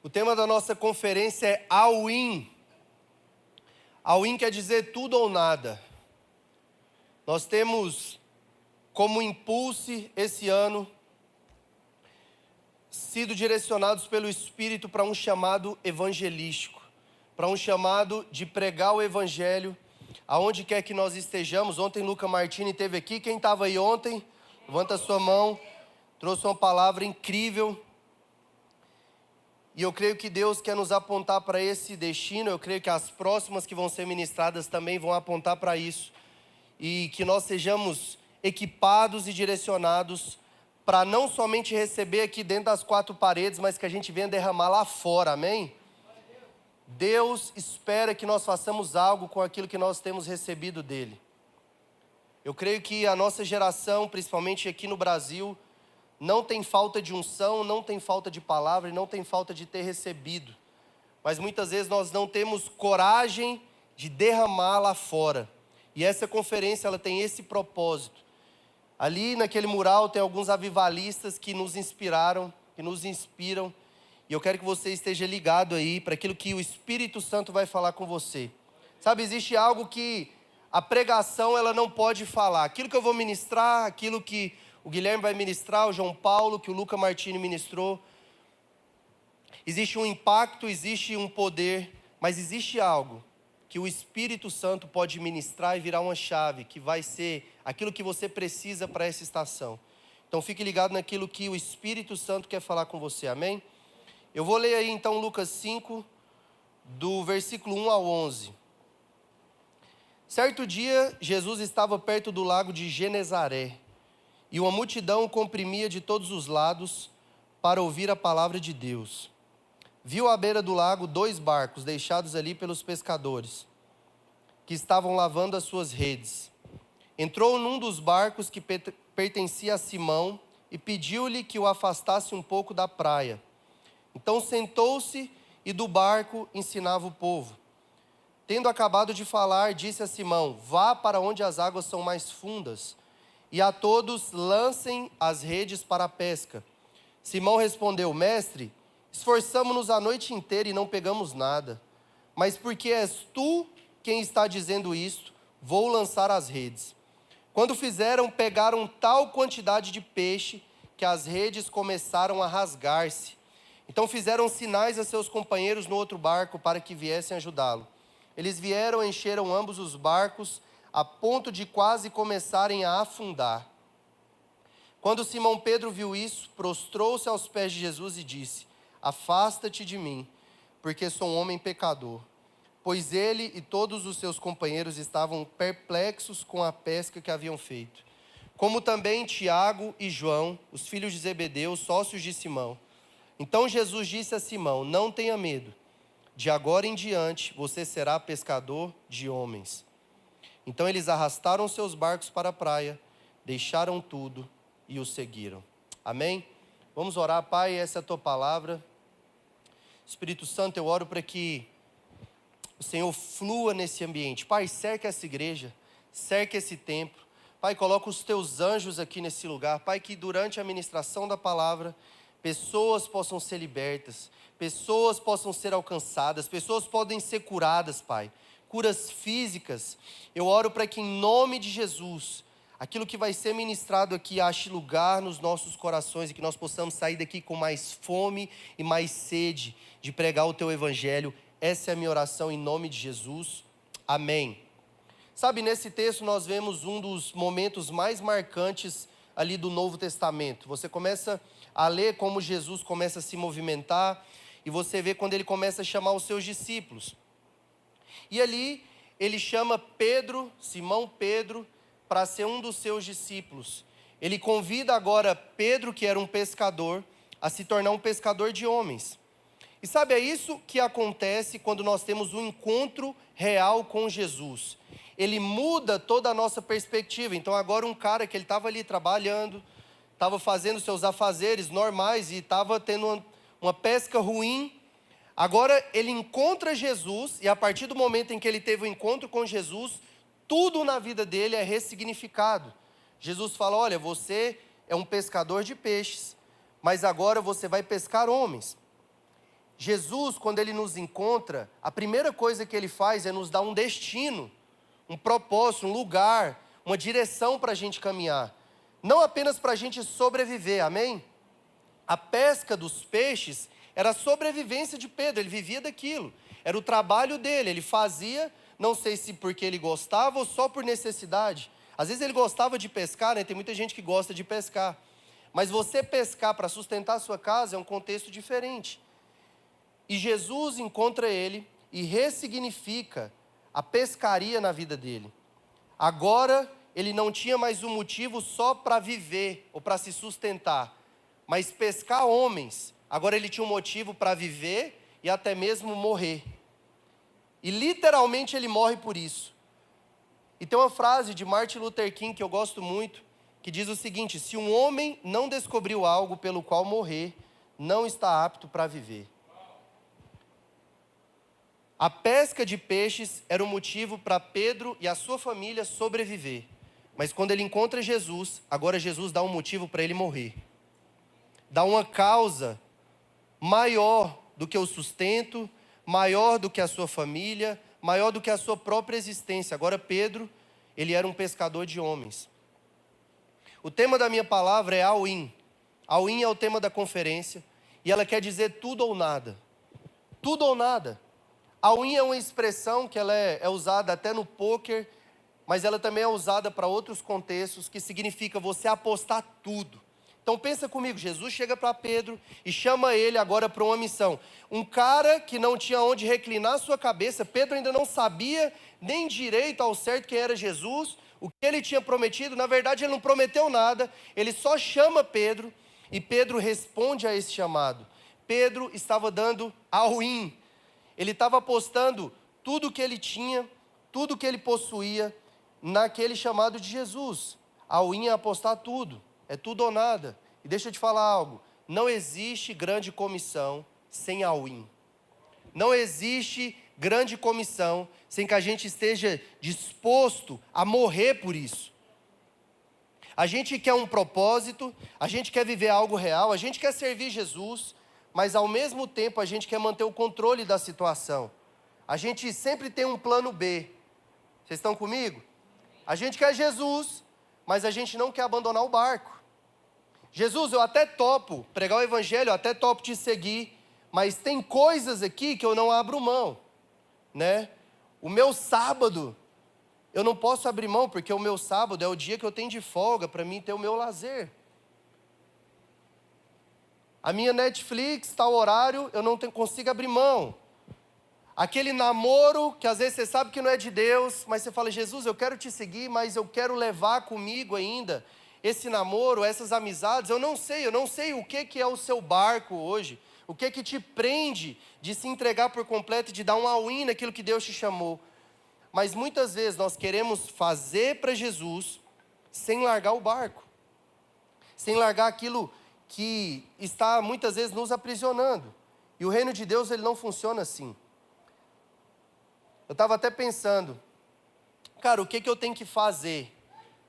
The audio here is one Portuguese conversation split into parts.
O tema da nossa conferência é All In. All In quer dizer tudo ou nada. Nós temos como impulso esse ano sido direcionados pelo Espírito para um chamado evangelístico, para um chamado de pregar o Evangelho aonde quer que nós estejamos. Ontem Luca Martini esteve aqui. Quem estava aí ontem? Levanta a sua mão. Trouxe uma palavra incrível. E eu creio que Deus quer nos apontar para esse destino. Eu creio que as próximas que vão ser ministradas também vão apontar para isso. E que nós sejamos equipados e direcionados para não somente receber aqui dentro das quatro paredes, mas que a gente venha derramar lá fora, amém? Deus espera que nós façamos algo com aquilo que nós temos recebido dele. Eu creio que a nossa geração, principalmente aqui no Brasil, não tem falta de unção, não tem falta de palavra e não tem falta de ter recebido. Mas muitas vezes nós não temos coragem de derramar lá fora. E essa conferência ela tem esse propósito. Ali naquele mural tem alguns avivalistas que nos inspiraram, que nos inspiram. E eu quero que você esteja ligado aí para aquilo que o Espírito Santo vai falar com você. Sabe, existe algo que a pregação ela não pode falar. Aquilo que eu vou ministrar, aquilo que o Guilherme vai ministrar, o João Paulo, que o Luca Martini ministrou. Existe um impacto, existe um poder, mas existe algo que o Espírito Santo pode ministrar e virar uma chave, que vai ser aquilo que você precisa para essa estação. Então fique ligado naquilo que o Espírito Santo quer falar com você, amém? Eu vou ler aí então Lucas 5, do versículo 1 ao 11. Certo dia, Jesus estava perto do lago de Genezaré, e uma multidão o comprimia de todos os lados para ouvir a palavra de Deus. Viu à beira do lago 2 barcos deixados ali pelos pescadores, que estavam lavando as suas redes. Entrou num dos barcos que pertencia a Simão e pediu-lhe que o afastasse um pouco da praia. Então sentou-se e do barco ensinava o povo. Tendo acabado de falar, disse a Simão: vá para onde as águas são mais fundas, e a todos lancem as redes para a pesca. Simão respondeu: mestre, esforçamo-nos a noite inteira e não pegamos nada. Mas porque és tu quem está dizendo isto, vou lançar as redes. Quando fizeram, pegaram tal quantidade de peixe que as redes começaram a rasgar-se. Então fizeram sinais a seus companheiros no outro barco para que viessem ajudá-lo. Eles vieram, encheram ambos os barcos, a ponto de quase começarem a afundar. Quando Simão Pedro viu isso, prostrou-se aos pés de Jesus e disse: afasta-te de mim, porque sou um homem pecador. Pois ele e todos os seus companheiros estavam perplexos com a pesca que haviam feito. Como também Tiago e João, os filhos de Zebedeu, sócios de Simão. Então Jesus disse a Simão: não tenha medo, de agora em diante você será pescador de homens. Então eles arrastaram seus barcos para a praia, deixaram tudo e o seguiram. Amém? Vamos orar. Pai, essa é a tua palavra. Espírito Santo, eu oro para que o Senhor flua nesse ambiente. Pai, cerca essa igreja, cerca esse templo. Pai, coloca os teus anjos aqui nesse lugar. Pai, que durante a ministração da palavra, pessoas possam ser libertas, pessoas possam ser alcançadas, pessoas podem ser curadas, Pai. Curas físicas. Eu oro para que em nome de Jesus, aquilo que vai ser ministrado aqui ache lugar nos nossos corações e que nós possamos sair daqui com mais fome e mais sede de pregar o teu evangelho. Essa é a minha oração em nome de Jesus. Amém. Sabe, nesse texto nós vemos um dos momentos mais marcantes ali do Novo Testamento. Você começa a ler como Jesus começa a se movimentar e você vê quando ele começa a chamar os seus discípulos. E ali ele chama Pedro, Simão Pedro, para ser um dos seus discípulos. Ele convida agora Pedro, que era um pescador, a se tornar um pescador de homens. E sabe, é isso que acontece quando nós temos um encontro real com Jesus. Ele muda toda a nossa perspectiva. Então agora um cara que ele estava ali trabalhando, estava fazendo seus afazeres normais e estava tendo uma pesca ruim. Agora ele encontra Jesus e a partir do momento em que ele teve o encontro com Jesus, tudo na vida dele é ressignificado. Jesus fala: olha, você é um pescador de peixes, mas agora você vai pescar homens. Jesus, quando ele nos encontra, a primeira coisa que ele faz é nos dar um destino, um propósito, um lugar, uma direção para a gente caminhar. Não apenas para a gente sobreviver, amém? A pesca dos peixes era a sobrevivência de Pedro, ele vivia daquilo. Era o trabalho dele, ele fazia, não sei se porque ele gostava ou só por necessidade. Às vezes ele gostava de pescar, né? Tem muita gente que gosta de pescar. Mas você pescar para sustentar a sua casa é um contexto diferente. E Jesus encontra ele e ressignifica a pescaria na vida dele. Agora, ele não tinha mais um motivo só para viver ou para se sustentar, mas pescar homens. Agora ele tinha um motivo para viver e até mesmo morrer. E literalmente ele morre por isso. E tem uma frase de Martin Luther King que eu gosto muito, que diz o seguinte: se um homem não descobriu algo pelo qual morrer, não está apto para viver. A pesca de peixes era o motivo para Pedro e a sua família sobreviver. Mas quando ele encontra Jesus, agora Jesus dá um motivo para ele morrer. Dá uma causa maior do que o sustento, maior do que a sua família, maior do que a sua própria existência. Agora Pedro, ele era um pescador de homens. O tema da minha palavra é all-in. All-in é o tema da conferência e ela quer dizer tudo ou nada. Tudo ou nada. All-in é uma expressão que ela é usada até no poker, mas ela também é usada para outros contextos, que significa você apostar tudo. Então pensa comigo, Jesus chega para Pedro e chama ele agora para uma missão. Um cara que não tinha onde reclinar a sua cabeça, Pedro ainda não sabia nem direito ao certo quem era Jesus, o que ele tinha prometido. Na verdade ele não prometeu nada, ele só chama Pedro e Pedro responde a esse chamado. Pedro estava dando all-in. Ele estava apostando tudo o que ele tinha, tudo o que ele possuía, naquele chamado de Jesus. All-in é apostar tudo, é tudo ou nada. E deixa eu te falar algo, não existe grande comissão sem all-in. Não existe grande comissão sem que a gente esteja disposto a morrer por isso. A gente quer um propósito, a gente quer viver algo real, a gente quer servir Jesus, mas ao mesmo tempo a gente quer manter o controle da situação. A gente sempre tem um plano B. Vocês estão comigo? A gente quer Jesus, mas a gente não quer abandonar o barco. Jesus, eu até topo pregar o evangelho, eu até topo te seguir, mas tem coisas aqui que eu não abro mão, né? O meu sábado, eu não posso abrir mão, porque o meu sábado é o dia que eu tenho de folga para mim ter o meu lazer. A minha Netflix, tal horário, eu não consigo abrir mão. Aquele namoro que às vezes você sabe que não é de Deus, mas você fala, Jesus, eu quero te seguir, mas eu quero levar comigo ainda esse namoro, essas amizades. Eu não sei o que é o seu barco hoje, o que te prende de se entregar por completo e de dar um all-in naquilo que Deus te chamou. Mas muitas vezes nós queremos fazer para Jesus sem largar o barco, sem largar aquilo que está muitas vezes nos aprisionando. E o reino de Deus, ele não funciona assim. Eu estava até pensando, cara, o que eu tenho que fazer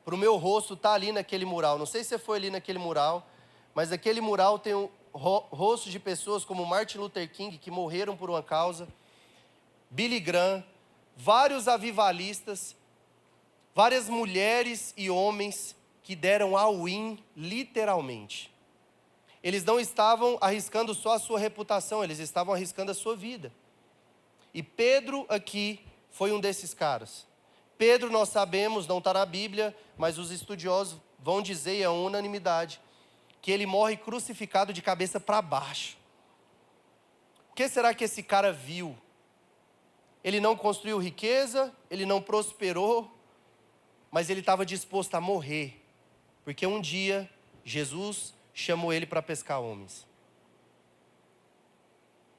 para o meu rosto estar ali naquele mural? Não sei se você foi ali naquele mural, mas aquele mural tem um rosto de pessoas como Martin Luther King, que morreram por uma causa, Billy Graham, vários avivalistas, várias mulheres e homens que deram all-in literalmente. Eles não estavam arriscando só a sua reputação, eles estavam arriscando a sua vida. E Pedro aqui foi um desses caras. Pedro, nós sabemos, não está na Bíblia, mas os estudiosos vão dizer, e é uma unanimidade, que ele morre crucificado de cabeça para baixo. O que será que esse cara viu? Ele não construiu riqueza, ele não prosperou, mas ele estava disposto a morrer, porque um dia Jesus chamou ele para pescar homens.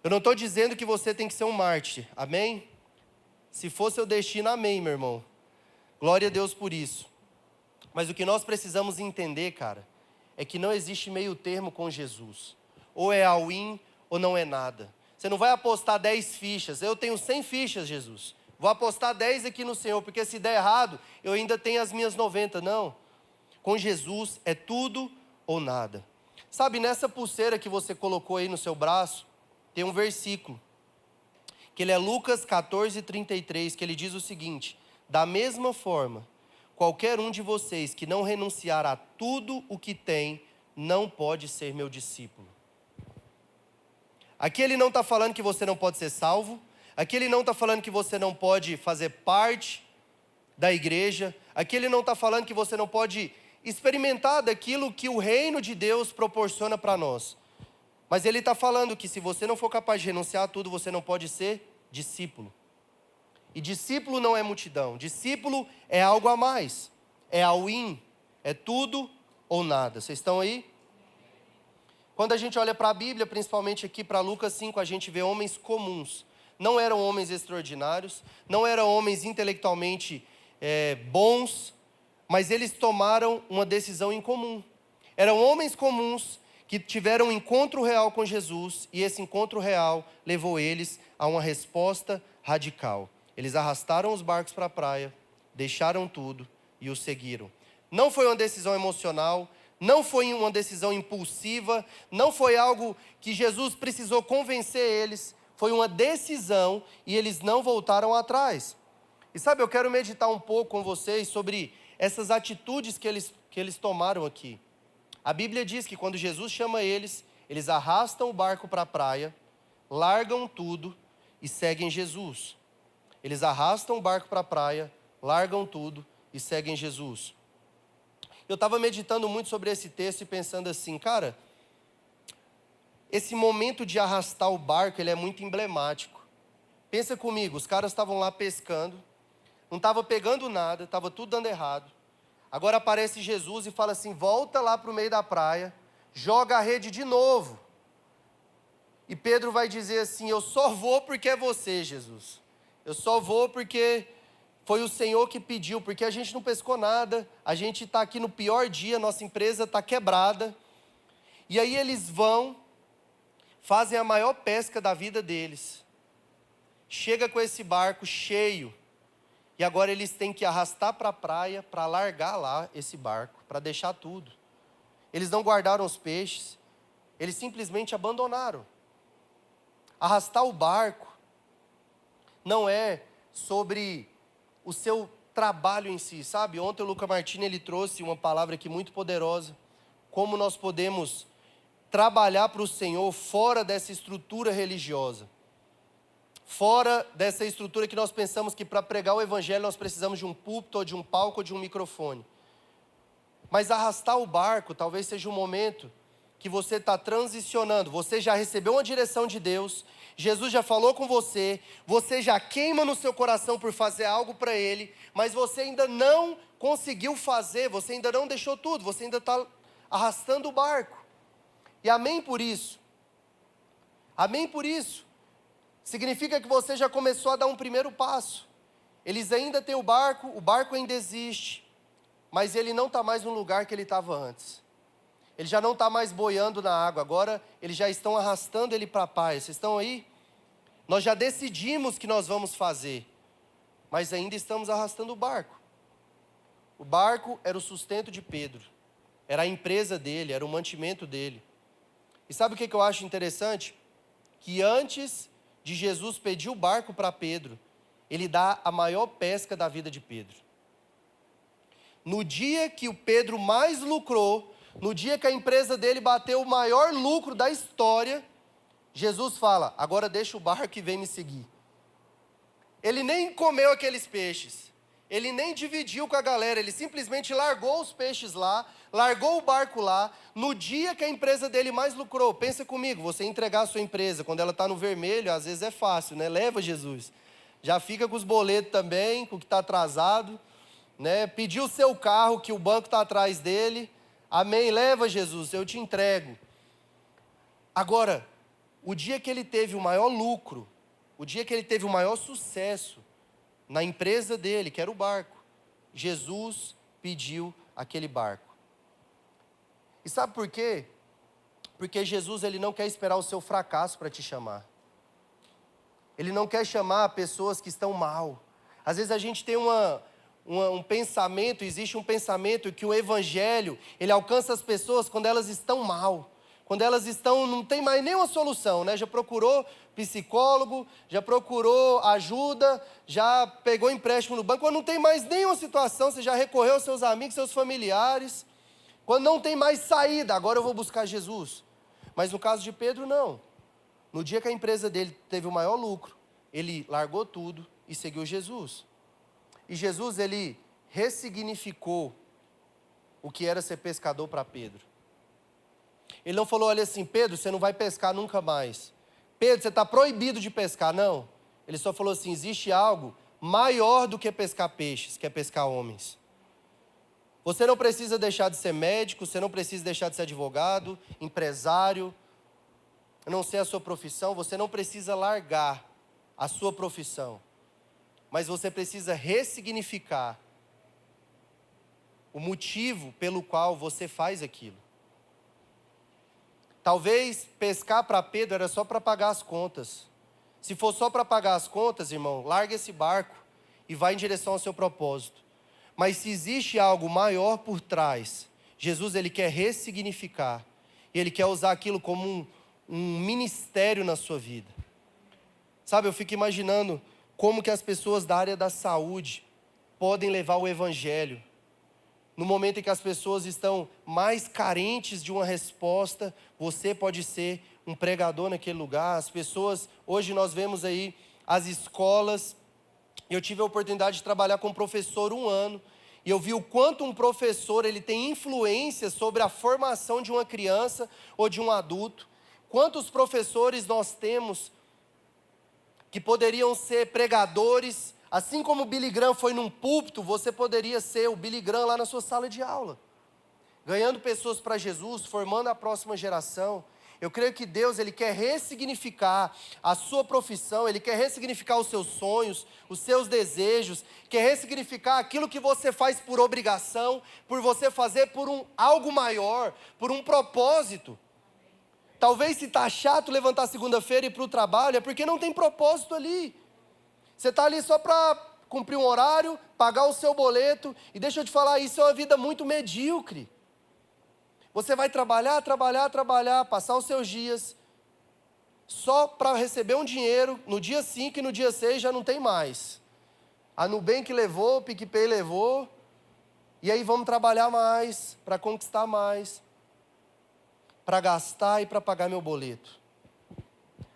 Eu não estou dizendo que você tem que ser um mártir, amém? Se for seu destino, amém, meu irmão. Glória a Deus por isso. Mas o que nós precisamos entender, cara, é que não existe meio termo com Jesus. Ou é all-in ou não é nada. Você não vai apostar 10 fichas. Eu tenho 100 fichas, Jesus. Vou apostar 10 aqui no Senhor, porque se der errado, eu ainda tenho as minhas 90. Não. Com Jesus é tudo ou nada. Sabe, nessa pulseira que você colocou aí no seu braço, tem um versículo, que ele é Lucas 14:33, que ele diz o seguinte: da mesma forma, qualquer um de vocês que não renunciar a tudo o que tem, não pode ser meu discípulo. Aqui ele não está falando que você não pode ser salvo, aqui ele não está falando que você não pode fazer parte da igreja, aqui ele não está falando que você não pode experimentar daquilo que o reino de Deus proporciona para nós. Mas ele está falando que se você não for capaz de renunciar a tudo, você não pode ser discípulo. E discípulo não é multidão, discípulo é algo a mais, é all-in, é tudo ou nada. Vocês estão aí? Quando a gente olha para a Bíblia, principalmente aqui para Lucas 5, a gente vê homens comuns. Não eram homens extraordinários, não eram homens intelectualmente bons, mas eles tomaram uma decisão em comum. Eram homens comuns que tiveram um encontro real com Jesus, e esse encontro real levou eles a uma resposta radical. Eles arrastaram os barcos para a praia, deixaram tudo e o seguiram. Não foi uma decisão emocional, não foi uma decisão impulsiva, não foi algo que Jesus precisou convencer eles, foi uma decisão e eles não voltaram atrás. E sabe, eu quero meditar um pouco com vocês sobre essas atitudes que eles tomaram aqui. A Bíblia diz que quando Jesus chama eles, eles arrastam o barco para a praia, largam tudo e seguem Jesus. Eles arrastam o barco para a praia, largam tudo e seguem Jesus. Eu estava meditando muito sobre esse texto e pensando assim, cara, esse momento de arrastar o barco, ele é muito emblemático. Pensa comigo, os caras estavam lá pescando, não estavam pegando nada, estava tudo dando errado. Agora aparece Jesus e fala assim, volta lá para o meio da praia, joga a rede de novo. E Pedro vai dizer assim, eu só vou porque é você, Jesus. Eu só vou porque foi o Senhor que pediu, porque a gente não pescou nada, a gente está aqui no pior dia, nossa empresa está quebrada. E aí eles vão, fazem a maior pesca da vida deles. Chega com esse barco cheio. E agora eles têm que arrastar para a praia, para largar lá esse barco, para deixar tudo. Eles não guardaram os peixes, eles simplesmente abandonaram. Arrastar o barco não é sobre o seu trabalho em si, sabe? Ontem o Luca Martini, ele trouxe uma palavra aqui muito poderosa. Como nós podemos trabalhar para o Senhor fora dessa estrutura religiosa. Fora dessa estrutura que nós pensamos que para pregar o evangelho nós precisamos de um púlpito, ou de um palco, ou de um microfone. Mas arrastar o barco talvez seja um momento que você está transicionando. Você já recebeu uma direção de Deus, Jesus já falou com você, você já queima no seu coração por fazer algo para Ele, mas você ainda não conseguiu fazer, você ainda não deixou tudo, você ainda está arrastando o barco. E amém por isso. Amém por isso. Significa que você já começou a dar um primeiro passo. Eles ainda têm o barco ainda existe, mas ele não está mais no lugar que ele estava antes. Ele já não está mais boiando na água, agora eles já estão arrastando ele para a praia. Vocês estão aí? Nós já decidimos que nós vamos fazer, mas ainda estamos arrastando o barco. O barco era o sustento de Pedro, era a empresa dele, era o mantimento dele. E sabe o que eu acho interessante? Que antes de Jesus pedir o barco para Pedro, ele dá a maior pesca da vida de Pedro. No dia que o Pedro mais lucrou, no dia que a empresa dele bateu o maior lucro da história, Jesus fala, agora deixa o barco e vem me seguir. Ele nem comeu aqueles peixes, ele nem dividiu com a galera, ele simplesmente largou os peixes lá, largou o barco lá, no dia que a empresa dele mais lucrou. Pensa comigo, você entregar a sua empresa, quando ela está no vermelho, às vezes é fácil, né? Leva Jesus. Já fica com os boletos também, com o que está atrasado, né? Pediu o seu carro, que o banco está atrás dele, amém, leva Jesus, eu te entrego. Agora, o dia que ele teve o maior lucro, o dia que ele teve o maior sucesso na empresa dele, que era o barco, Jesus pediu aquele barco. E sabe por quê? Porque Jesus, ele não quer esperar o seu fracasso para te chamar. Ele não quer chamar pessoas que estão mal. Às vezes a gente tem um pensamento, existe um pensamento que o evangelho, ele alcança as pessoas quando elas estão mal. quando elas estão, não tem mais nenhuma solução, né? Já procurou psicólogo, já procurou ajuda, já pegou empréstimo no banco, quando não tem mais nenhuma situação, você já recorreu aos seus amigos, seus familiares, quando não tem mais saída, agora eu vou buscar Jesus. Mas no caso de Pedro, não. No dia que a empresa dele teve o maior lucro, ele largou tudo e seguiu Jesus. E Jesus, ele ressignificou o que era ser pescador para Pedro. Ele não falou, olha assim, Pedro, você não vai pescar nunca mais. Pedro, você está proibido de pescar. Não. Ele só falou assim, existe algo maior do que pescar peixes, que é pescar homens. Você não precisa deixar de ser médico, você não precisa deixar de ser advogado, empresário, não sei a sua profissão, você não precisa largar a sua profissão. Mas você precisa ressignificar o motivo pelo qual você faz aquilo. Talvez pescar para Pedro era só para pagar as contas. Se for só para pagar as contas, irmão, larga esse barco e vai em direção ao seu propósito. Mas se existe algo maior por trás, Jesus, ele quer ressignificar. E ele quer usar aquilo como um ministério na sua vida. Sabe, eu fico imaginando como que as pessoas da área da saúde podem levar o evangelho. No momento em que as pessoas estão mais carentes de uma resposta, você pode ser um pregador naquele lugar. As pessoas, hoje nós vemos aí as escolas. Eu tive a oportunidade de trabalhar com um professor 1 ano, e eu vi o quanto um professor ele tem influência sobre a formação de uma criança ou de um adulto. Quantos professores nós temos que poderiam ser pregadores. Assim como o Billy Graham foi num púlpito, você poderia ser o Billy Graham lá na sua sala de aula. Ganhando pessoas para Jesus, formando a próxima geração. Eu creio que Deus, ele quer ressignificar a sua profissão, ele quer ressignificar os seus sonhos, os seus desejos, quer ressignificar aquilo que você faz por obrigação, por você fazer por algo maior, por um propósito. Talvez se está chato levantar segunda-feira e ir para o trabalho, é porque não tem propósito ali. Você está ali só para cumprir um horário, pagar o seu boleto, e deixa eu te falar, isso é uma vida muito medíocre. Você vai trabalhar, passar os seus dias, só para receber um dinheiro, no dia 5 e no dia 6 já não tem mais. A Nubank levou, o PicPay levou, e aí vamos trabalhar mais, para conquistar mais, para gastar e para pagar meu boleto.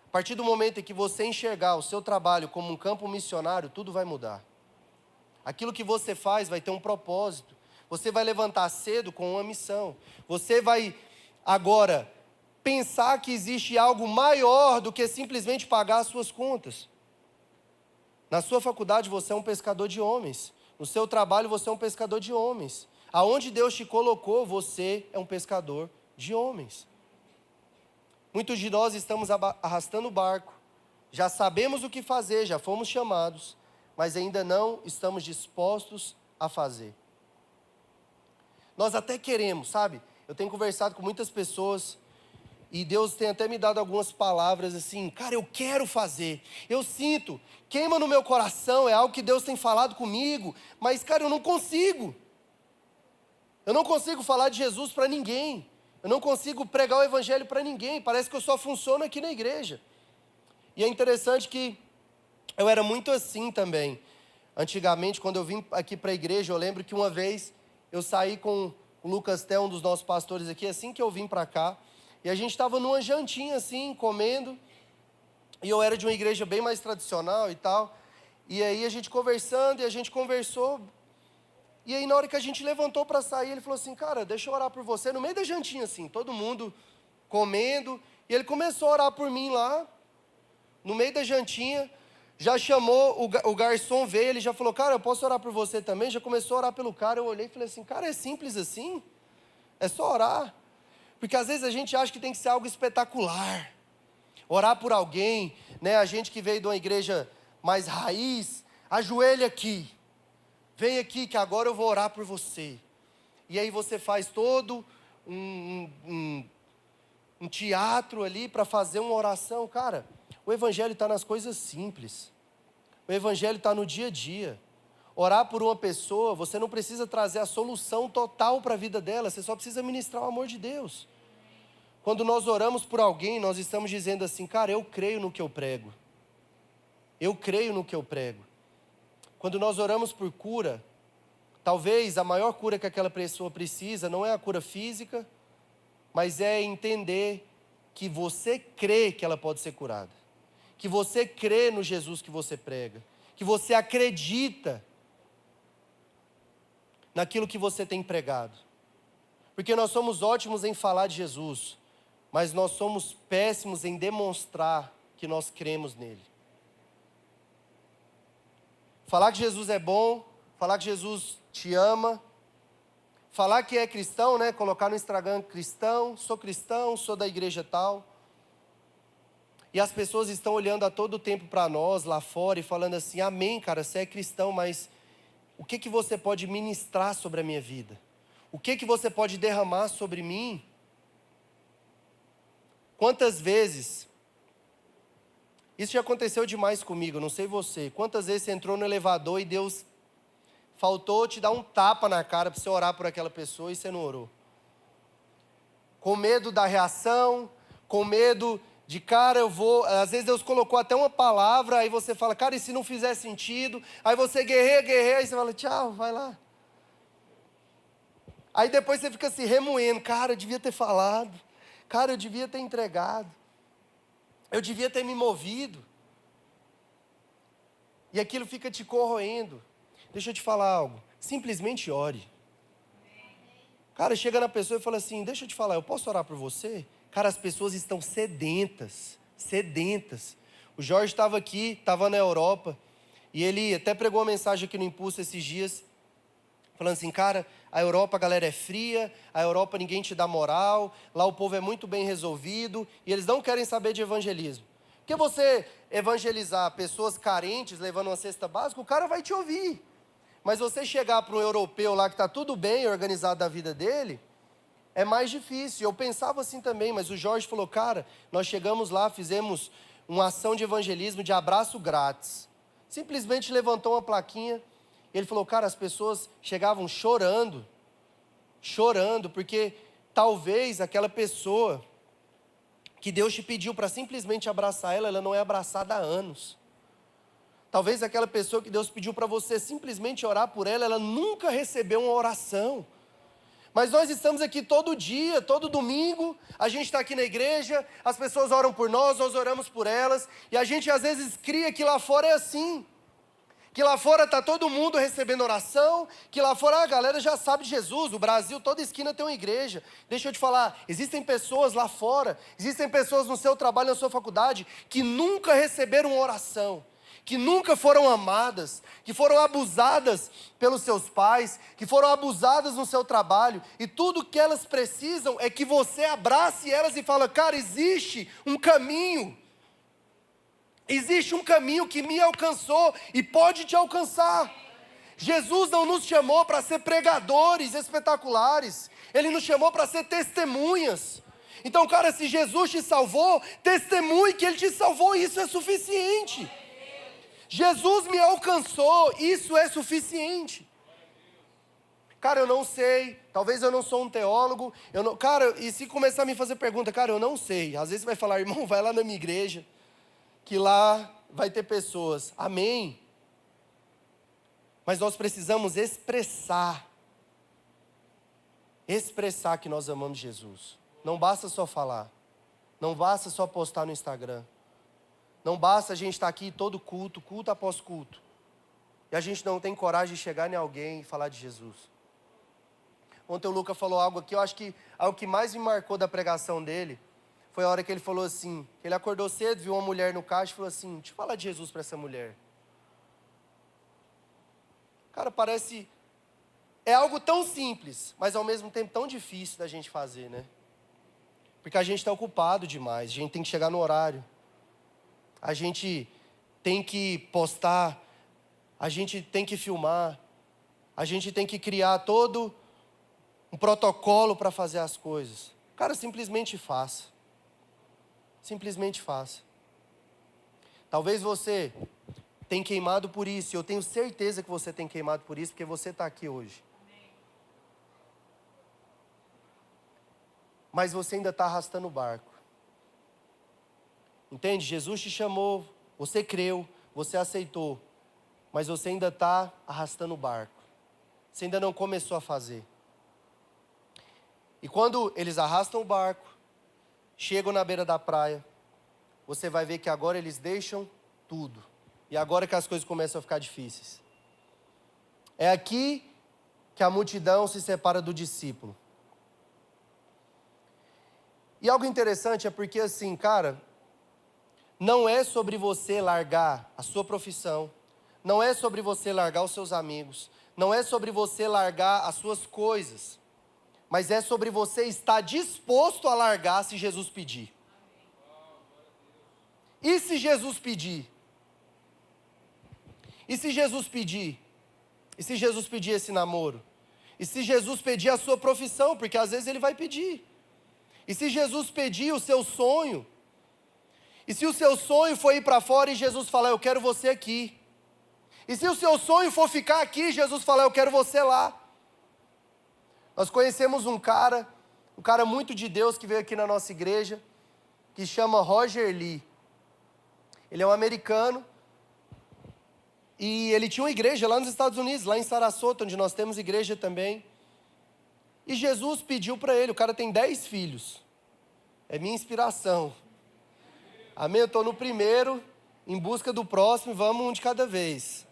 A partir do momento em que você enxergar o seu trabalho como um campo missionário, tudo vai mudar. Aquilo que você faz vai ter um propósito. Você vai levantar cedo com uma missão. Você vai agora pensar que existe algo maior do que simplesmente pagar as suas contas. Na sua faculdade você é um pescador de homens. No seu trabalho você é um pescador de homens. Aonde Deus te colocou, você é um pescador de homens. Muitos de nós estamos arrastando o barco, já sabemos o que fazer, já fomos chamados, mas ainda não estamos dispostos a fazer. Nós até queremos, sabe? Eu tenho conversado com muitas pessoas e Deus tem até me dado algumas palavras assim, cara, eu quero fazer, eu sinto, queima no meu coração, é algo que Deus tem falado comigo, mas cara, eu não consigo. Eu não consigo falar de Jesus para ninguém. Eu não consigo pregar o evangelho para ninguém, parece que eu só funciono aqui na igreja. E é interessante que eu era muito assim também. Antigamente, quando eu vim aqui para a igreja, eu lembro que uma vez eu saí com o Lucas Té, um dos nossos pastores aqui, assim que eu vim para cá, e a gente estava numa jantinha assim, comendo, e eu era de uma igreja bem mais tradicional e tal, e aí a gente conversando, e a gente conversou. E aí, na hora que a gente levantou para sair, ele falou assim, cara, deixa eu orar por você, no meio da jantinha, assim, todo mundo comendo, e ele começou a orar por mim lá, no meio da jantinha, já chamou, o garçom veio, ele já falou, cara, eu posso orar por você também? Já começou a orar pelo cara, eu olhei e falei assim, cara, é simples assim? É só orar. Porque às vezes a gente acha que tem que ser algo espetacular, orar por alguém, né? A gente que veio de uma igreja mais raiz, ajoelha aqui. Vem aqui que agora eu vou orar por você. E aí você faz todo um teatro ali para fazer uma oração. Cara, o evangelho está nas coisas simples. O evangelho está no dia a dia. Orar por uma pessoa, você não precisa trazer a solução total para a vida dela. Você só precisa ministrar o amor de Deus. Quando nós oramos por alguém, nós estamos dizendo assim, cara, eu creio no que eu prego. Eu creio no que eu prego. Quando nós oramos por cura, talvez a maior cura que aquela pessoa precisa não é a cura física, mas é entender que você crê que ela pode ser curada. Que você crê no Jesus que você prega. Que você acredita naquilo que você tem pregado. Porque nós somos ótimos em falar de Jesus, mas nós somos péssimos em demonstrar que nós cremos nele. Falar que Jesus é bom, falar que Jesus te ama, falar que é cristão, né? Colocar no Instagram cristão, sou da igreja tal. E as pessoas estão olhando a todo tempo para nós lá fora e falando assim, amém, cara, você é cristão, mas o que você pode ministrar sobre a minha vida? O que você pode derramar sobre mim? Quantas vezes, isso já aconteceu demais comigo, não sei você, quantas vezes você entrou no elevador e Deus faltou te dar um tapa na cara para você orar por aquela pessoa e você não orou? Com medo da reação, com medo de, cara, às vezes Deus colocou até uma palavra, aí você fala, cara, e se não fizer sentido? Aí você guerreia, aí você fala, tchau, vai lá. Aí depois você fica se remoendo, cara, eu devia ter falado, cara, eu devia ter entregado, eu devia ter me movido. E aquilo fica te corroendo. Deixa eu te falar algo, simplesmente ore. Cara, chega na pessoa e fala assim, deixa eu te falar, eu posso orar por você? Cara, as pessoas estão sedentas. O Jorge estava aqui, estava na Europa, e ele até pregou uma mensagem aqui no Impulso esses dias, falando assim, cara, a Europa a galera é fria, a Europa ninguém te dá moral, lá o povo é muito bem resolvido, e eles não querem saber de evangelismo. Porque você evangelizar pessoas carentes, levando uma cesta básica, o cara vai te ouvir. Mas você chegar para um europeu lá que está tudo bem organizado da vida dele, é mais difícil. Eu pensava assim também, mas o Jorge falou, cara, nós chegamos lá, fizemos uma ação de evangelismo de abraço grátis. Simplesmente levantou uma plaquinha, e ele falou, cara, as pessoas chegavam chorando, porque talvez aquela pessoa que Deus te pediu para simplesmente abraçar ela não é abraçada há anos. Talvez aquela pessoa que Deus pediu para você simplesmente orar por ela nunca recebeu uma oração. Mas nós estamos aqui todo dia, todo domingo, a gente está aqui na igreja, as pessoas oram por nós oramos por elas, e a gente às vezes cria que lá fora é assim, que lá fora está todo mundo recebendo oração, que lá fora a galera já sabe de Jesus, o Brasil, toda esquina tem uma igreja. Deixa eu te falar, existem pessoas lá fora, existem pessoas no seu trabalho, na sua faculdade, que nunca receberam uma oração, que nunca foram amadas, que foram abusadas pelos seus pais, que foram abusadas no seu trabalho, e tudo que elas precisam é que você abrace elas e fala, cara, existe um caminho que me alcançou e pode te alcançar. Jesus não nos chamou para ser pregadores espetaculares, Ele nos chamou para ser testemunhas. Então, cara, se Jesus te salvou, testemunhe que Ele te salvou, isso é suficiente. Jesus me alcançou, isso é suficiente. Cara, eu não sei, talvez eu não sou um teólogo, cara, e se começar a me fazer pergunta, cara, eu não sei. Às vezes você vai falar, irmão, vai lá na minha igreja, que lá vai ter pessoas, amém. Mas nós precisamos expressar que nós amamos Jesus. Não basta só falar, não basta só postar no Instagram. Não basta a gente estar aqui todo culto após culto, e a gente não tem coragem de chegar em alguém e falar de Jesus. Ontem o Luca falou algo aqui, eu acho que algo que mais me marcou da pregação dele, foi a hora que ele falou assim, ele acordou cedo, viu uma mulher no caixa e falou assim, deixa eu falar de Jesus para essa mulher. Cara, é algo tão simples, mas ao mesmo tempo tão difícil da gente fazer, né? Porque a gente está ocupado demais, a gente tem que chegar no horário. A gente tem que postar, a gente tem que filmar, a gente tem que criar todo um protocolo para fazer as coisas. Cara, simplesmente faça. Simplesmente faça. Talvez você tenha queimado por isso, eu tenho certeza que você tem queimado por isso, porque você está aqui hoje. mas você ainda está arrastando o barco. Entende? Jesus te chamou, você creu, você aceitou, mas você ainda está arrastando o barco. Você ainda não começou a fazer. E quando eles arrastam o barco, chegam na beira da praia, você vai ver que agora eles deixam tudo. E agora que as coisas começam a ficar difíceis. É aqui que a multidão se separa do discípulo. E algo interessante é porque assim, cara, não é sobre você largar a sua profissão, não é sobre você largar os seus amigos, não é sobre você largar as suas coisas, mas é sobre você estar disposto a largar se Jesus pedir. E se Jesus pedir? E se Jesus pedir? E se Jesus pedir esse namoro? E se Jesus pedir a sua profissão? Porque às vezes ele vai pedir. E se Jesus pedir o seu sonho? E se o seu sonho for ir para fora e Jesus falar, eu quero você aqui? E se o seu sonho for ficar aqui, Jesus falar, eu quero você lá? Nós conhecemos um cara muito de Deus que veio aqui na nossa igreja, que chama Roger Lee. Ele é um americano, e ele tinha uma igreja lá nos Estados Unidos, lá em Sarasota, onde nós temos igreja também. E Jesus pediu para ele, o cara tem 10 filhos. É minha inspiração. Amém? Eu estou no primeiro, em busca do próximo, vamos um de cada vez.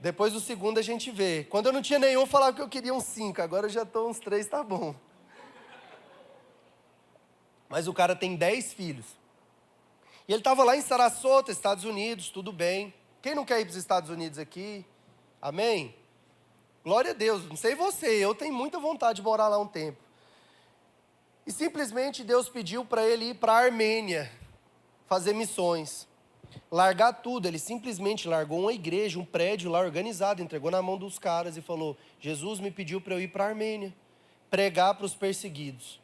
Depois do segundo a gente vê. Quando eu não tinha nenhum, eu falava que eu queria uns 5, agora eu já estou uns 3, tá bom. Mas o cara tem 10 filhos. E ele estava lá em Sarasota, Estados Unidos, tudo bem. Quem não quer ir para os Estados Unidos aqui? Amém? Glória a Deus, não sei você, eu tenho muita vontade de morar lá um tempo. E simplesmente Deus pediu para ele ir para a Armênia, fazer missões. Largar tudo, ele simplesmente largou uma igreja, um prédio lá organizado, entregou na mão dos caras e falou, Jesus me pediu para eu ir para a Armênia, pregar para os perseguidos.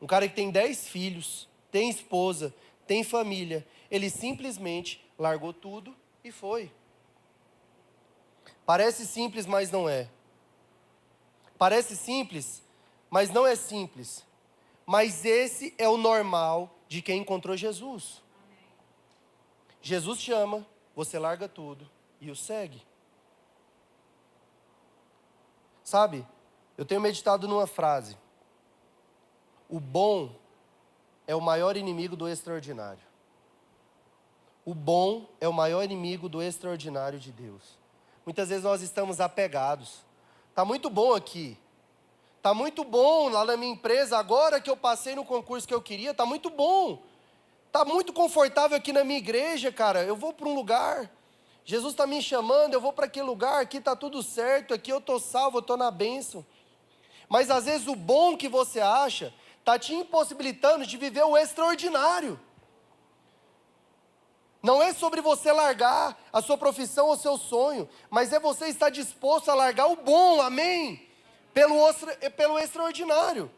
Um cara que tem 10 filhos, tem esposa, tem família, ele simplesmente largou tudo e foi. Parece simples, mas não é. Parece simples, mas não é simples. Mas esse é o normal de quem encontrou Jesus. Jesus chama, você larga tudo e o segue. Sabe, eu tenho meditado numa frase. O bom é o maior inimigo do extraordinário. O bom é o maior inimigo do extraordinário de Deus. Muitas vezes nós estamos apegados. Está muito bom aqui. Está muito bom lá na minha empresa, agora que eu passei no concurso que eu queria, está muito bom. Está muito confortável aqui na minha igreja, cara. Eu vou para um lugar. Jesus está me chamando, eu vou para aquele lugar, aqui está tudo certo, aqui eu estou salvo, eu estou na bênção. Mas às vezes o bom que você acha está te impossibilitando de viver o extraordinário. Não é sobre você largar a sua profissão ou seu sonho, mas é você estar disposto a largar o bom, amém? Pelo extraordinário.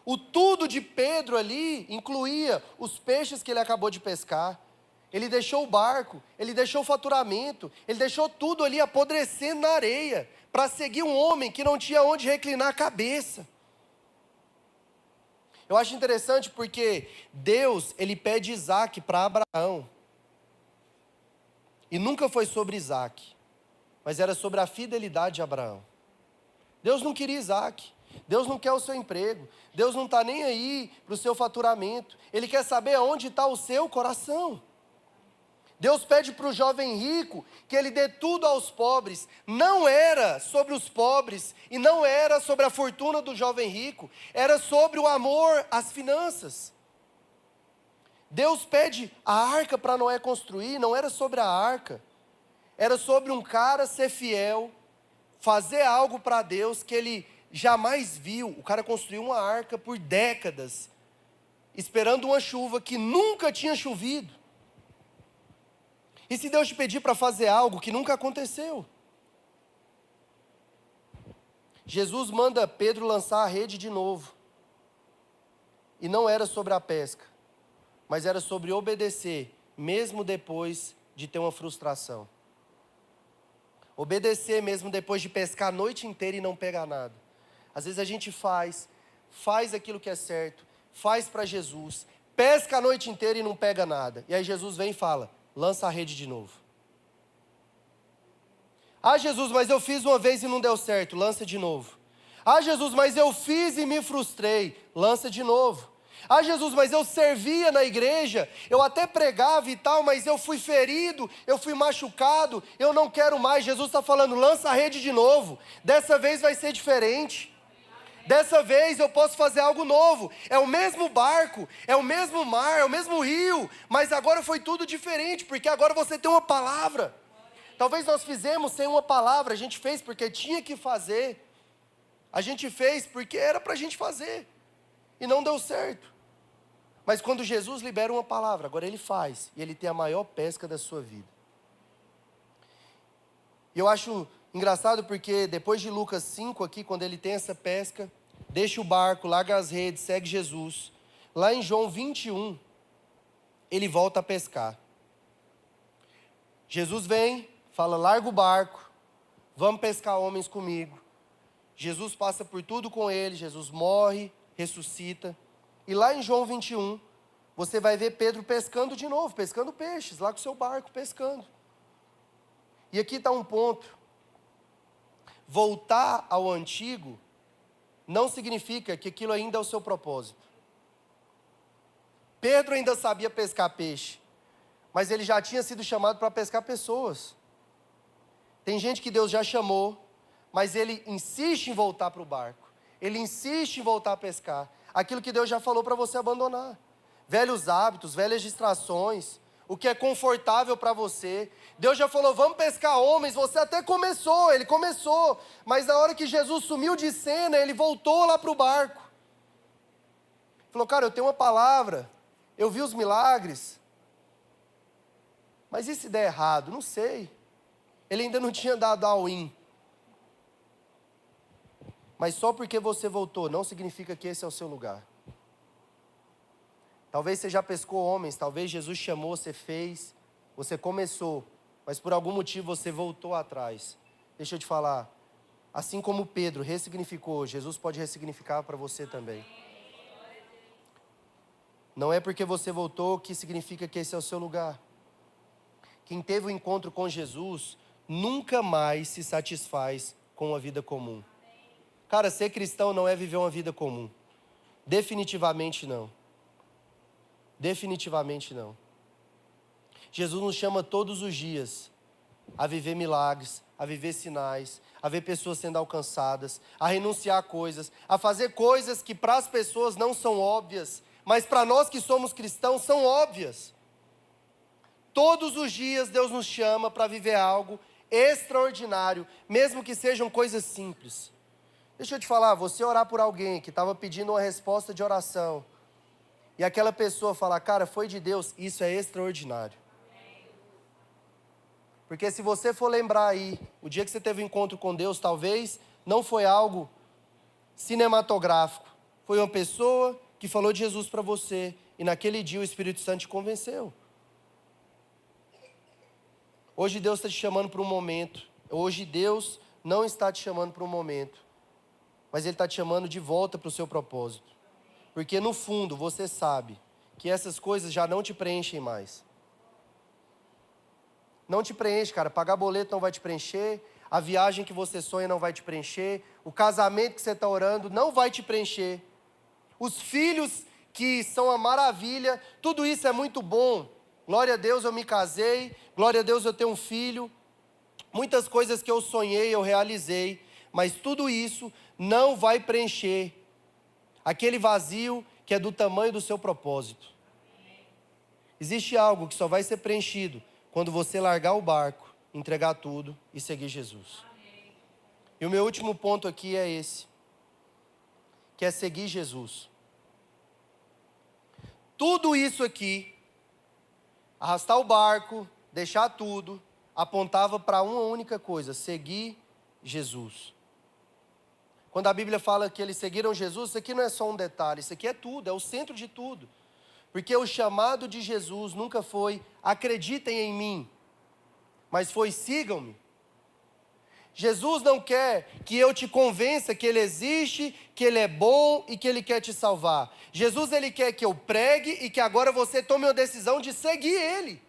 O tudo de Pedro ali incluía os peixes que ele acabou de pescar. Ele deixou o barco, ele deixou o faturamento, ele deixou tudo ali apodrecendo na areia, para seguir um homem que não tinha onde reclinar a cabeça. Eu acho interessante porque Deus, ele pede Isaac para Abraão. E nunca foi sobre Isaac, mas era sobre a fidelidade de Abraão. Deus não queria Isaac. Deus não quer o seu emprego. Deus não está nem aí para o seu faturamento. Ele quer saber aonde está o seu coração. Deus pede para o jovem rico que ele dê tudo aos pobres. Não era sobre os pobres e não era sobre a fortuna do jovem rico. Era sobre o amor às finanças. Deus pede a arca para Noé construir, não era sobre a arca. Era sobre um cara ser fiel, fazer algo para Deus que ele jamais viu. O cara construiu uma arca por décadas, esperando uma chuva que nunca tinha chovido. E se Deus te pedir para fazer algo que nunca aconteceu? Jesus manda Pedro lançar a rede de novo. E não era sobre a pesca, mas era sobre obedecer, mesmo depois de ter uma frustração. Obedecer mesmo depois de pescar a noite inteira e não pegar nada. Às vezes a gente faz, faz aquilo que é certo, faz para Jesus, pesca a noite inteira e não pega nada. E aí Jesus vem e fala, lança a rede de novo. Ah, Jesus, mas eu fiz uma vez e não deu certo, lança de novo. Ah, Jesus, mas eu fiz e me frustrei, lança de novo. Ah, Jesus, mas eu servia na igreja, eu até pregava e tal, mas eu fui ferido, eu fui machucado, eu não quero mais. Jesus está falando, lança a rede de novo, dessa vez vai ser diferente. Dessa vez eu posso fazer algo novo. É o mesmo barco, é o mesmo mar, é o mesmo rio, mas agora foi tudo diferente, porque agora você tem uma palavra. Talvez nós fizemos sem uma palavra, a gente fez porque tinha que fazer. A gente fez porque era para a gente fazer. E não deu certo. Mas quando Jesus libera uma palavra, agora ele faz. E ele tem a maior pesca da sua vida. E eu acho engraçado porque depois de Lucas 5 aqui, quando ele tem essa pesca, deixa o barco, larga as redes, segue Jesus. Lá em João 21, ele volta a pescar. Jesus vem, fala, larga o barco, vamos pescar homens comigo. Jesus passa por tudo com ele, Jesus morre, ressuscita. E lá em João 21, você vai ver Pedro pescando de novo, pescando peixes, lá com o seu barco, pescando. E aqui está um ponto. Voltar ao antigo não significa que aquilo ainda é o seu propósito. Pedro ainda sabia pescar peixe, mas ele já tinha sido chamado para pescar pessoas. Tem gente que Deus já chamou, mas ele insiste em voltar para o barco. Ele insiste em voltar a pescar. Aquilo que Deus já falou para você abandonar. Velhos hábitos, velhas distrações, o que é confortável para você. Deus já falou, vamos pescar homens, você até começou, ele começou. Mas na hora que Jesus sumiu de cena, ele voltou lá para o barco. Falou, cara, eu tenho uma palavra, eu vi os milagres. Mas e se der errado? Não sei. Ele ainda não tinha dado all-in. Mas só porque você voltou, não significa que esse é o seu lugar. Talvez você já pescou homens, talvez Jesus chamou, você fez, você começou, mas por algum motivo você voltou atrás. Deixa eu te falar, assim como Pedro ressignificou, Jesus pode ressignificar para você também. Não é porque você voltou que significa que esse é o seu lugar. Quem teve um encontro com Jesus, nunca mais se satisfaz com uma vida comum. Cara, ser cristão não é viver uma vida comum. Definitivamente não. Definitivamente não. Jesus nos chama todos os dias a viver milagres, a viver sinais, a ver pessoas sendo alcançadas, a renunciar a coisas, a fazer coisas que para as pessoas não são óbvias, mas para nós que somos cristãos são óbvias. Todos os dias Deus nos chama para viver algo extraordinário, mesmo que sejam coisas simples. Deixa eu te falar, você orar por alguém que estava pedindo uma resposta de oração, e aquela pessoa falar, cara, foi de Deus, isso é extraordinário. Porque se você for lembrar aí, o dia que você teve um encontro com Deus, talvez não foi algo cinematográfico. Foi uma pessoa que falou de Jesus para você, e naquele dia o Espírito Santo te convenceu. Hoje Deus está te chamando para um momento. Hoje Deus não está te chamando para um momento, mas Ele está te chamando de volta para o seu propósito. Porque no fundo você sabe que essas coisas já não te preenchem mais. Não te preenche, cara. Pagar boleto não vai te preencher. A viagem que você sonha não vai te preencher. O casamento que você está orando não vai te preencher. Os filhos que são a maravilha, tudo isso é muito bom. Glória a Deus, eu me casei. Glória a Deus, eu tenho um filho. Muitas coisas que eu sonhei, eu realizei. Mas tudo isso não vai preencher aquele vazio que é do tamanho do seu propósito. Existe algo que só vai ser preenchido quando você largar o barco, entregar tudo e seguir Jesus. E o meu último ponto aqui é esse, que é seguir Jesus. Tudo isso aqui, arrastar o barco, deixar tudo, apontava para uma única coisa, seguir Jesus. Quando a Bíblia fala que eles seguiram Jesus, isso aqui não é só um detalhe, isso aqui é tudo, é o centro de tudo. Porque o chamado de Jesus nunca foi, acreditem em mim, mas foi, sigam-me. Jesus não quer que eu te convença que Ele existe, que Ele é bom e que Ele quer te salvar. Jesus, Ele quer que eu pregue e que agora você tome a decisão de seguir Ele.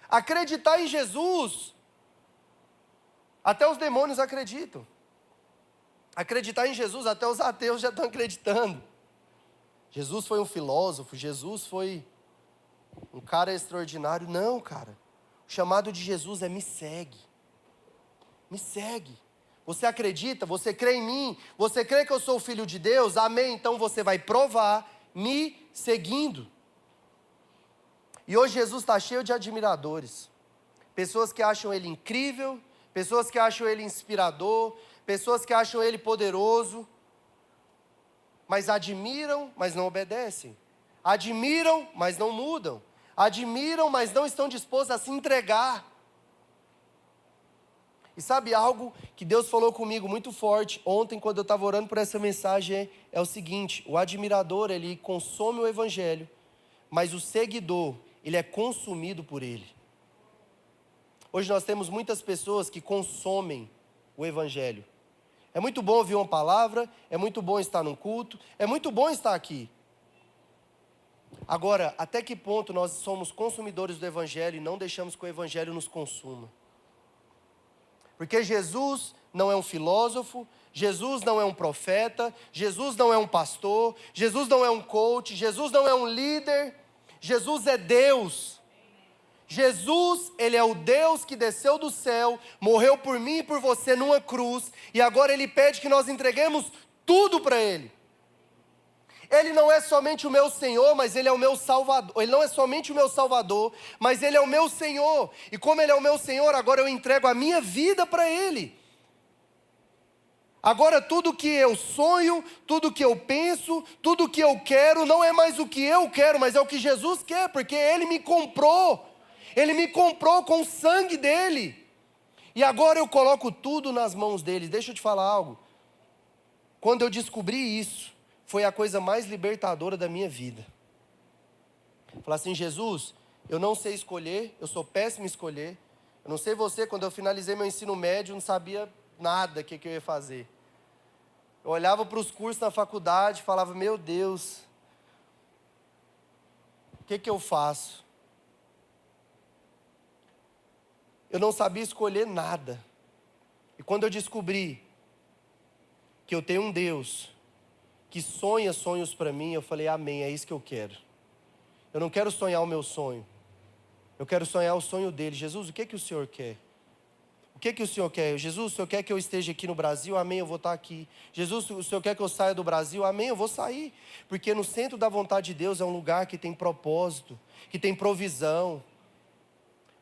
Acreditar em Jesus, até os demônios acreditam. Acreditar em Jesus, até os ateus já estão acreditando. Jesus foi um filósofo, Jesus foi um cara extraordinário. Não, cara. O chamado de Jesus é: me segue. Me segue. Você acredita? Você crê em mim? Você crê que eu sou o Filho de Deus? Amém. Então você vai provar me seguindo. E hoje Jesus está cheio de admiradores. Pessoas que acham Ele incrível, pessoas que acham Ele inspirador, pessoas que acham Ele poderoso, mas admiram, mas não obedecem. Admiram, mas não mudam. Admiram, mas não estão dispostos a se entregar. E sabe algo que Deus falou comigo muito forte ontem, quando eu estava orando por essa mensagem, é o seguinte: o admirador, ele consome o evangelho, mas o seguidor, ele é consumido por ele. Hoje nós temos muitas pessoas que consomem o evangelho. É muito bom ouvir uma palavra, é muito bom estar num culto, é muito bom estar aqui. Agora, até que ponto nós somos consumidores do evangelho e não deixamos que o evangelho nos consuma? Porque Jesus não é um filósofo, Jesus não é um profeta, Jesus não é um pastor, Jesus não é um coach, Jesus não é um líder, Jesus é Deus. Jesus, Ele é o Deus que desceu do céu, morreu por mim e por você numa cruz, e agora Ele pede que nós entreguemos tudo para Ele. Ele não é somente o meu Senhor, mas Ele é o meu Salvador. Ele não é somente o meu Salvador, mas Ele é o meu Senhor. E como Ele é o meu Senhor, agora eu entrego a minha vida para Ele. Agora tudo que eu sonho, tudo que eu penso, tudo que eu quero, não é mais o que eu quero, mas é o que Jesus quer, porque Ele me comprou. Ele me comprou com o sangue dEle. E agora eu coloco tudo nas mãos dEle. Deixa eu te falar algo. Quando eu descobri isso, foi a coisa mais libertadora da minha vida. Falar assim: Jesus, eu não sei escolher, eu sou péssimo em escolher. Eu não sei você, quando eu finalizei meu ensino médio, eu não sabia nada o que eu ia fazer. Eu olhava para os cursos na faculdade e falava: meu Deus, o que eu faço? Eu não sabia escolher nada. E quando eu descobri que eu tenho um Deus que sonha sonhos para mim, eu falei: amém, é isso que eu quero. Eu não quero sonhar o meu sonho, eu quero sonhar o sonho dele. Jesus, o que o Senhor quer? O que o Senhor quer? Jesus, o Senhor quer que eu esteja aqui no Brasil? Amém, eu vou estar aqui. Jesus, o Senhor quer que eu saia do Brasil? Amém, eu vou sair. Porque no centro da vontade de Deus é um lugar que tem propósito, que tem provisão.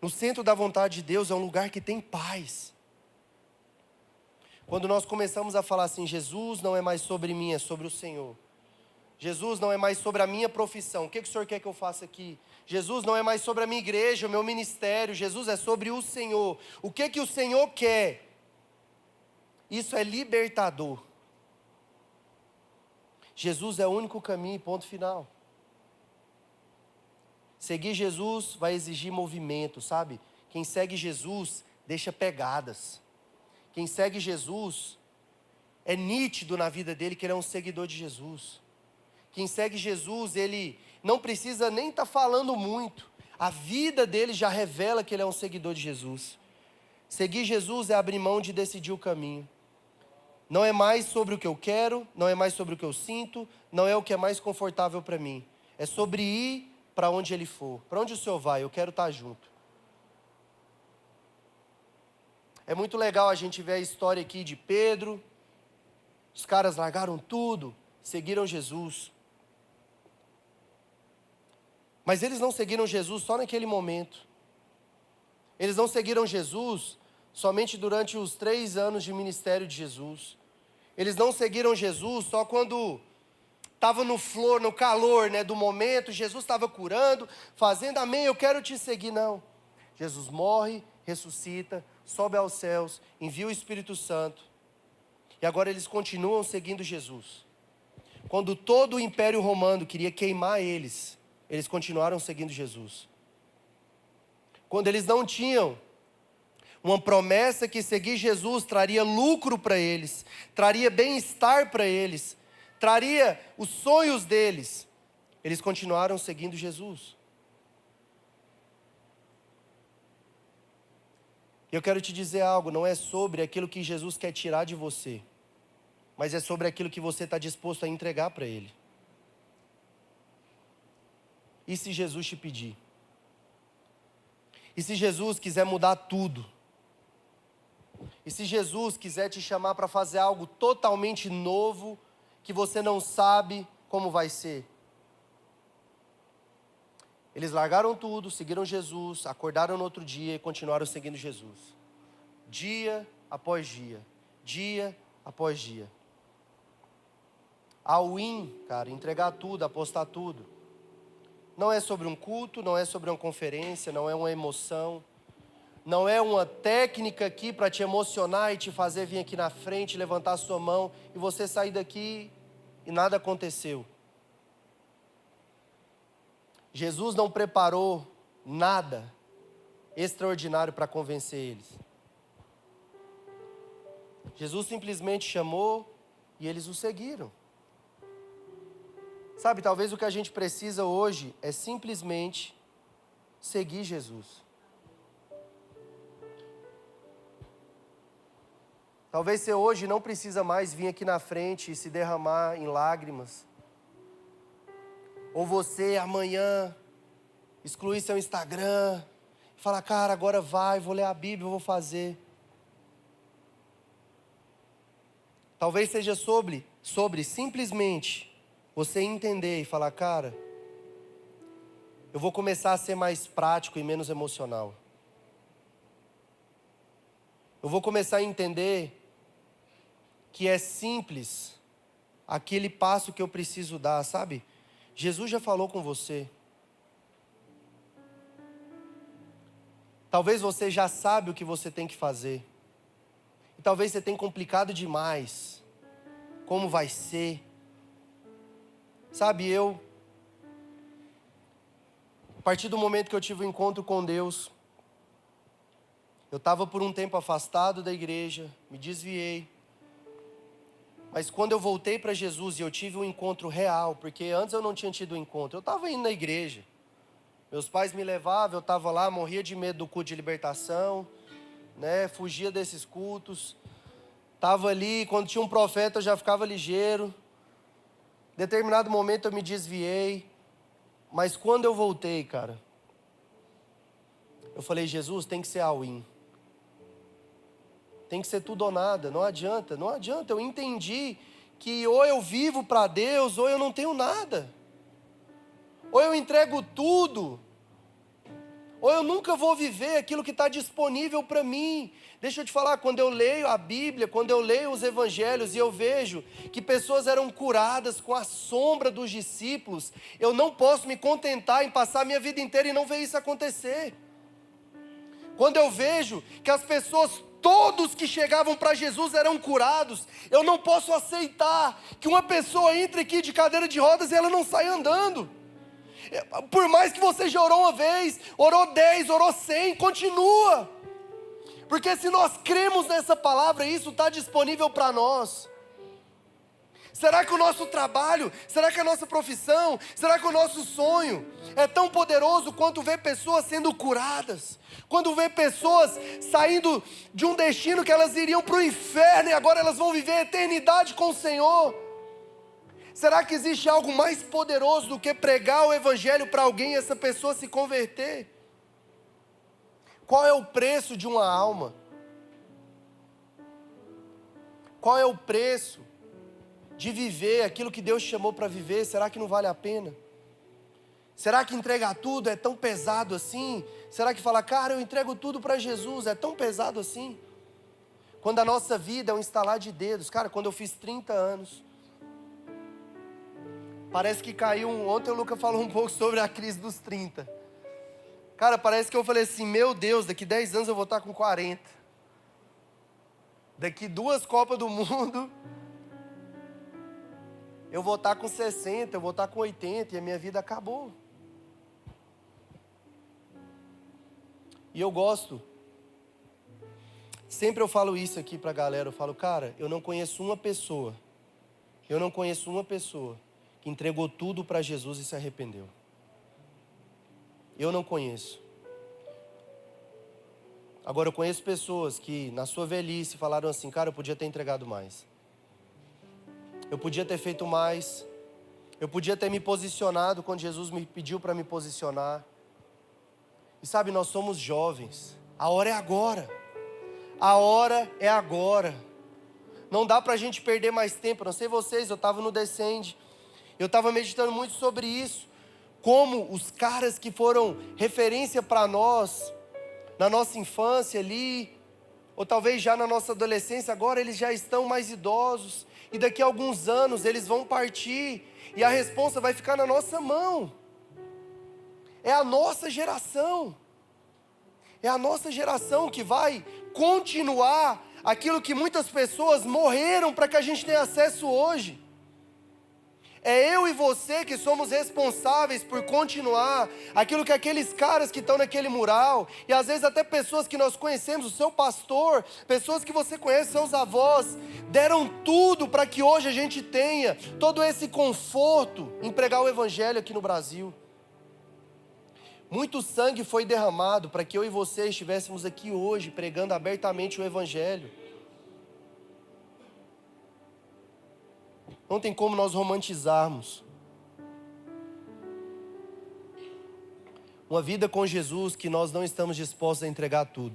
No centro da vontade de Deus é um lugar que tem paz. Quando nós começamos a falar assim: Jesus não é mais sobre mim, é sobre o Senhor. Jesus não é mais sobre a minha profissão, o que o Senhor quer que eu faça aqui? Jesus não é mais sobre a minha igreja, o meu ministério. Jesus é sobre o Senhor. O que o Senhor quer? Isso é libertador. Jesus é o único caminho, ponto final. Seguir Jesus vai exigir movimento, sabe? Quem segue Jesus deixa pegadas. Quem segue Jesus, é nítido na vida dele que ele é um seguidor de Jesus. Quem segue Jesus, ele não precisa nem estar falando muito. A vida dele já revela que ele é um seguidor de Jesus. Seguir Jesus é abrir mão de decidir o caminho. Não é mais sobre o que eu quero, não é mais sobre o que eu sinto, não é o que é mais confortável para mim. É sobre ir para onde ele for. Para onde o Senhor vai, eu quero estar junto. É muito legal a gente ver a história aqui de Pedro. Os caras largaram tudo, seguiram Jesus. Mas eles não seguiram Jesus só naquele momento. Eles não seguiram Jesus somente durante os 3 anos de ministério de Jesus. Eles não seguiram Jesus só quando estava no flor, no calor, do momento. Jesus estava curando, fazendo amém, eu quero te seguir. Não. Jesus morre, ressuscita, sobe aos céus, envia o Espírito Santo. E agora eles continuam seguindo Jesus. Quando todo o Império Romano queria queimar eles continuaram seguindo Jesus. Quando eles não tinham Uma promessa que seguir Jesus traria lucro para eles, traria bem-estar para eles, traria os sonhos deles. Eles continuaram seguindo Jesus. Eu quero te dizer algo, não é sobre aquilo que Jesus quer tirar de você, mas é sobre aquilo que você está disposto a entregar para Ele. E se Jesus te pedir? E se Jesus quiser mudar tudo? E se Jesus quiser te chamar para fazer algo totalmente novo, que você não sabe como vai ser? Eles largaram tudo, seguiram Jesus, acordaram no outro dia e continuaram seguindo Jesus. Dia após dia, dia após dia. All-in, cara, entregar tudo, apostar tudo. Não é sobre um culto, não é sobre uma conferência, não é uma emoção. Não é uma técnica aqui para te emocionar e te fazer vir aqui na frente, levantar a sua mão e você sair daqui e nada aconteceu. Jesus não preparou nada extraordinário para convencer eles. Jesus simplesmente chamou e eles o seguiram. Sabe, talvez o que a gente precisa hoje é simplesmente seguir Jesus. Talvez você hoje não precisa mais vir aqui na frente e se derramar em lágrimas. Ou você amanhã excluir seu Instagram, e falar, cara, agora vai, vou ler a Bíblia, vou fazer. Talvez seja sobre simplesmente você entender e falar, cara, eu vou começar a ser mais prático e menos emocional. Eu vou começar a entender que é simples aquele passo que eu preciso dar, sabe? Jesus já falou com você. Talvez você já sabe o que você tem que fazer. E talvez você tenha complicado demais. Como vai ser? Sabe, a partir do momento que eu tive um encontro com Deus, eu estava por um tempo afastado da igreja, me desviei. Mas quando eu voltei para Jesus e eu tive um encontro real, porque antes eu não tinha tido um encontro, eu estava indo na igreja. Meus pais me levavam, eu estava lá, morria de medo do culto de libertação, né? Fugia desses cultos. Estava ali, quando tinha um profeta eu já ficava ligeiro. Em determinado momento eu me desviei. Mas quando eu voltei, cara, eu falei, Jesus, tem que ser all-in. Tem que ser tudo ou nada, não adianta. Eu entendi que ou eu vivo para Deus, ou eu não tenho nada. Ou eu entrego tudo, ou eu nunca vou viver aquilo que está disponível para mim. Deixa eu te falar, quando eu leio a Bíblia, quando eu leio os Evangelhos e eu vejo que pessoas eram curadas com a sombra dos discípulos, eu não posso me contentar em passar a minha vida inteira e não ver isso acontecer. Quando eu vejo que as pessoas, todos que chegavam para Jesus eram curados, eu não posso aceitar que uma pessoa entre aqui de cadeira de rodas e ela não saia andando. Por mais que você já orou uma vez, orou 10, orou 100, continua. Porque se nós cremos nessa palavra, isso está disponível para nós. Será que o nosso trabalho, será que a nossa profissão, será que o nosso sonho é tão poderoso quanto ver pessoas sendo curadas? Quando ver pessoas saindo de um destino que elas iriam para o inferno e agora elas vão viver a eternidade com o Senhor? Será que existe algo mais poderoso do que pregar o Evangelho para alguém e essa pessoa se converter? Qual é o preço de uma alma? Qual é o preço de viver aquilo que Deus te chamou para viver? Será que não vale a pena? Será que entregar tudo é tão pesado assim? Será que falar, cara, eu entrego tudo para Jesus, é tão pesado assim? Quando a nossa vida é um estalar de dedos. Cara, quando eu fiz 30 anos, parece que caiu ontem o Luca falou um pouco sobre a crise dos 30. Cara, parece que eu falei assim, meu Deus, daqui 10 anos eu vou estar com 40. Daqui 2 Copas do Mundo, eu vou estar com 60, eu vou estar com 80 e a minha vida acabou. E eu gosto Sempre eu falo isso aqui pra galera, eu falo, cara, eu não conheço uma pessoa que entregou tudo para Jesus e se arrependeu. Eu não conheço. Agora, eu conheço pessoas que, na sua velhice, falaram assim, cara, eu podia ter entregado mais. Eu podia ter feito mais. Eu podia ter me posicionado quando Jesus me pediu para me posicionar. E sabe, nós somos jovens. A hora é agora. A hora é agora. Não dá pra gente perder mais tempo. Não sei vocês, eu estava no Descende. Eu estava meditando muito sobre isso. Como os caras que foram referência para nós, na nossa infância ali, ou talvez já na nossa adolescência, agora eles já estão mais idosos. E daqui a alguns anos eles vão partir. E a responsa vai ficar na nossa mão. É a nossa geração. É a nossa geração que vai continuar aquilo que muitas pessoas morreram para que a gente tenha acesso hoje. É eu e você que somos responsáveis por continuar aquilo que aqueles caras que estão naquele mural, e às vezes até pessoas que nós conhecemos, o seu pastor, pessoas que você conhece, seus avós, deram tudo para que hoje a gente tenha todo esse conforto em pregar o evangelho aqui no Brasil. Muito sangue foi derramado para que eu e você estivéssemos aqui hoje pregando abertamente o evangelho. Não tem como nós romantizarmos uma vida com Jesus que nós não estamos dispostos a entregar tudo.